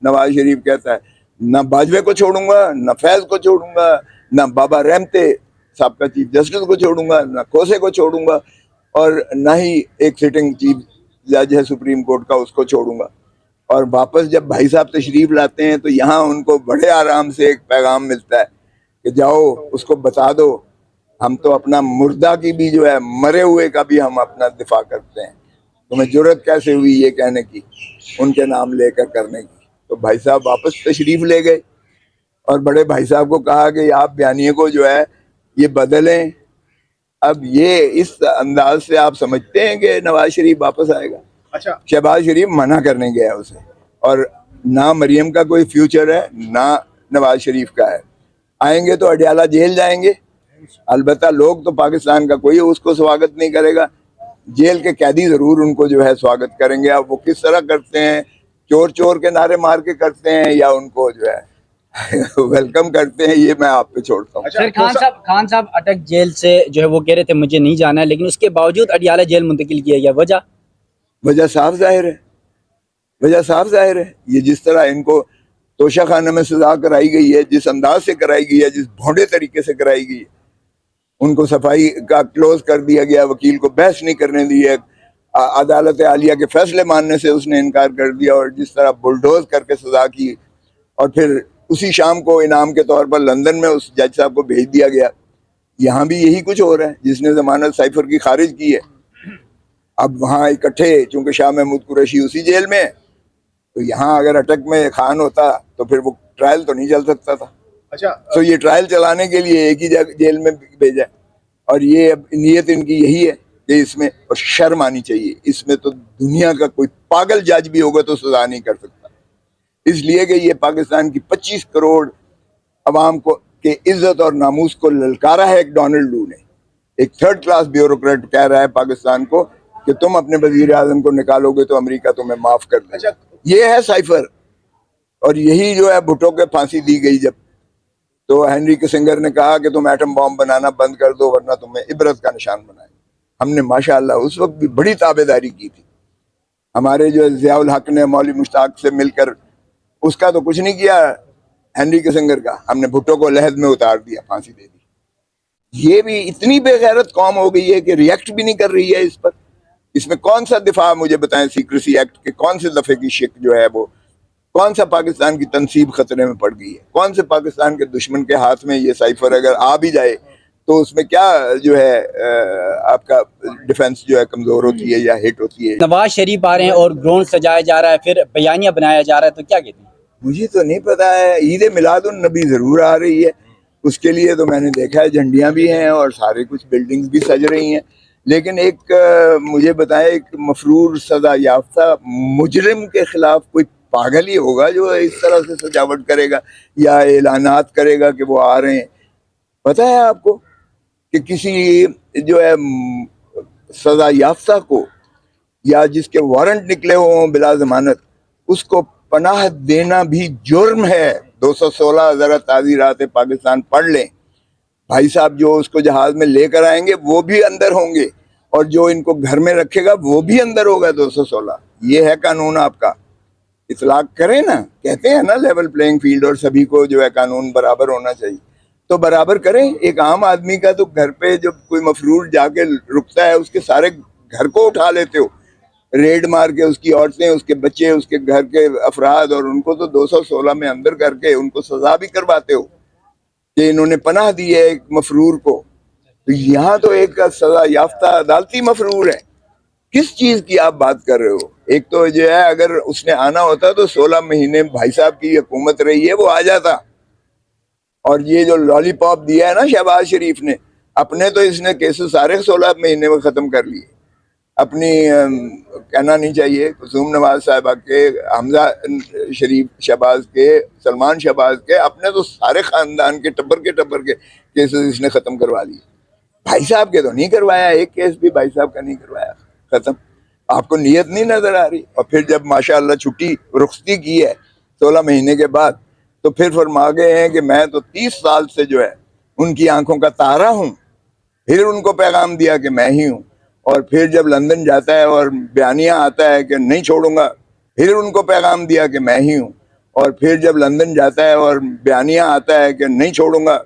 نواز شریف کہتا ہے نہ باجوے کو چھوڑوں گا، نہ فیض کو چھوڑوں گا، نہ بابا رحمتے سابقہ چیف جسٹس کو چھوڑوں گا، نہ کوسے کو چھوڑوں گا، اور نہ ہی ایک سٹنگ چیف جج ہے سپریم کورٹ کا اس کو چھوڑوں گا۔ اور واپس جب بھائی صاحب تشریف لاتے ہیں تو یہاں ان کو بڑے آرام سے ایک پیغام ملتا ہے کہ جاؤ اس کو بتا دو ہم تو اپنا مردہ کی بھی جو ہے، مرے ہوئے کا بھی ہم اپنا دفاع کرتے ہیں، تمہیں جرت کیسے ہوئی یہ کہنے کی، ان کے نام لے کر کرنے کی۔ تو بھائی صاحب واپس تشریف لے گئے اور بڑے بھائی صاحب کو کہا کہ آپ بیانیے کو جو ہے یہ بدلیں۔ اب یہ اس انداز سے آپ سمجھتے ہیں کہ نواز شریف واپس آئے گا؟ اچھا، شہباز شریف منع کرنے گیا اسے، اور نہ مریم کا کوئی فیوچر ہے نہ نواز شریف کا ہے۔ آئیں گے تو اڈیالہ جیل جائیں گے، البتہ لوگ تو پاکستان کا کوئی اس کو سواگت نہیں کرے گا، جیل کے قیدی ضرور ان کو جو ہے سواگت کریں گے۔ اب وہ کس طرح کرتے ہیں، چور چور کے نعرے مار کے کرتے ہیں یا ان کو جو ہے ویلکم کرتے ہیں، یہ میں آپ پہ چھوڑتا ہوں۔ سر خان صاحب اٹک جیل سے جو ہے وہ کہہ رہے تھے مجھے نہیں جانا ہے، لیکن اس کے باوجود اڈیالہ جیل منتقل کیا گیا، وجہ صاف ظاہر ہے، وجہ صاف ظاہر ہے۔ یہ جس طرح ان کو توشہ خانہ میں سزا کرائی گئی ہے، جس انداز سے کرائی گئی ہے، جس بھونڈے طریقے سے کرائی گئی ہے، ان کو صفائی کا کلوز کر دیا گیا، وکیل کو بحث نہیں کرنے دی ہے، عدالت عالیہ کے فیصلے ماننے سے اس نے انکار کر دیا، اور جس طرح بلڈوز کر کے سزا کی، اور پھر اسی شام کو انعام کے طور پر لندن میں اس جج صاحب کو بھیج دیا گیا۔ یہاں بھی یہی کچھ ہو رہا ہے، جس نے ضمانت سائفر کی خارج کی ہے اب وہاں اکٹھے، چونکہ شاہ محمود قریشی اسی جیل میں، تو یہاں اگر اٹک میں خان ہوتا تو پھر وہ ٹرائل تو نہیں چل سکتا تھا۔ اچھا، تو یہ ٹرائل چلانے کے لیے ایک ہی جیل میں بھیجا، اور یہ اب نیت ان کی یہی ہے کہ اس میں، اور شرم آنی چاہیے، اس میں تو دنیا کا کوئی پاگل جج بھی ہوگا تو سزا نہیں کر سکتا، اس لیے کہ یہ پاکستان کی 25 کروڑ عوام کو کے عزت اور ناموس کو للکارا ہے ایک ڈونلڈ لو نے، ایک تھرڈ کلاس بیوروکریٹ کہہ رہا ہے پاکستان کو کہ تم اپنے وزیر اعظم کو نکالو گے تو امریکہ تمہیں معاف کر دے گا۔ یہ ہے سائفر، اور یہی جو ہے بھٹو کے پھانسی دی گئی جب، تو ہنری کسنگر نے کہا کہ تم ایٹم بام بنانا بند کر دو ورنہ تمہیں عبرت کا نشان بنائیں۔ ہم نے ماشاءاللہ اس وقت بھی بڑی تابعداری کی تھی، ہمارے جو ضیاء الحق نے مولوی مشتاق سے مل کر، اس کا تو کچھ نہیں کیا ہنری کسنگر کا، ہم نے بھٹو کو لحد میں اتار دیا، پھانسی دے دی۔ یہ بھی اتنی بے غیرت قوم ہو گئی ہے کہ ریئیکٹ بھی نہیں کر رہی ہے اس پر۔ اس میں کون سا دفاع، مجھے بتائیں، سیکریسی ایکٹ کے کون سے دفعے کی شک جو ہے وہ، کون سا پاکستان کی تنصیب خطرے میں پڑ گئی ہے، کون سے پاکستان کے دشمن کے ہاتھ میں یہ سائفر اگر آ بھی جائے تو اس میں کیا جو ہے آپ کا ڈیفنس جو ہے کمزور ہوتی ہے یا ہٹ ہوتی ہے۔ نواز شریف آ رہے ہیں اور گراؤنڈ سجایا جا رہا ہے، پھر بیانیہ بنایا جا رہا ہے، تو کیا کہتے ہیں؟ مجھے تو نہیں پتا ہے، عید میلاد النبی ضرور آ رہی ہے، اس کے لیے تو میں نے دیکھا ہے جھنڈیاں بھی ہیں اور سارے کچھ بلڈنگز بھی سج رہی ہیں، لیکن ایک مجھے بتائیں، ایک مفرور سزا یافتہ مجرم کے خلاف کوئی پاگل ہی ہوگا جو اس طرح سے سجاوٹ کرے گا یا اعلانات کرے گا کہ وہ آ رہے ہیں۔ پتہ ہے آپ کو کہ کسی جو ہے سزا یافتہ کو یا جس کے وارنٹ نکلے ہوں بلا ضمانت، اس کو پناہ دینا بھی جرم ہے۔ 216 ذرا تعزیرات پاکستان پڑھ لیں، بھائی صاحب جو اس کو جہاز میں لے کر آئیں گے وہ بھی اندر ہوں گے، اور جو ان کو گھر میں رکھے گا وہ بھی اندر ہوگا۔ 216 یہ ہے قانون آپ کا، اطلاق کریں نا، کہتے ہیں نا لیول پلینگ فیلڈ اور سبھی کو جو ہے قانون برابر ہونا چاہیے، تو برابر کریں۔ ایک عام آدمی کا تو گھر پہ جب کوئی مفرور جا کے رکتا ہے اس کے سارے گھر کو اٹھا لیتے ہو، ریڈ مار کے، اس کی عورتیں، اس کے بچے، اس کے گھر کے افراد، اور ان کو تو 216 میں اندر کر کے ان کو سزا بھی کرواتے ہو کہ انہوں نے پناہ دی ہے ایک مفرور کو۔ تو یہاں تو ایک سزا یافتہ عدالتی مفرور ہے، کس چیز کی آپ بات کر رہے ہو؟ ایک تو جو ہے اگر اس نے آنا ہوتا تو 16 مہینے بھائی صاحب کی حکومت رہی ہے وہ آ جاتا، اور یہ جو لالی پاپ دیا ہے نا شہباز شریف نے، اپنے تو اس نے کیسز سارے 16 مہینے میں ختم کر لیے، اپنی کہنا نہیں چاہیے کلثوم نواز صاحبہ کے، حمزہ شریف شہباز کے، سلمان شہباز کے، اپنے تو سارے خاندان کے ٹبر کے کیسز اس نے ختم کروا لیے۔ بھائی صاحب کے تو نہیں کروایا، ایک کیس بھی بھائی صاحب کا نہیں کروایا، ختم۔ آپ کو نیت نہیں نظر آ رہی؟ اور پھر جب ماشاءاللہ چھٹی رخصتی کی ہے 16 مہینے کے بعد، تو پھر فرما گئے ہیں کہ میں تو 30 سال سے جو ہے ان کی آنکھوں کا تارا ہوں، پھر ان کو پیغام دیا کہ میں ہی ہوں، اور پھر جب لندن جاتا ہے اور بیانیہ آتا ہے کہ نہیں چھوڑوں گا، پھر ان کو پیغام دیا کہ میں ہی ہوں، اور پھر جب لندن جاتا ہے اور بیانیہ آتا ہے کہ نہیں چھوڑوں گا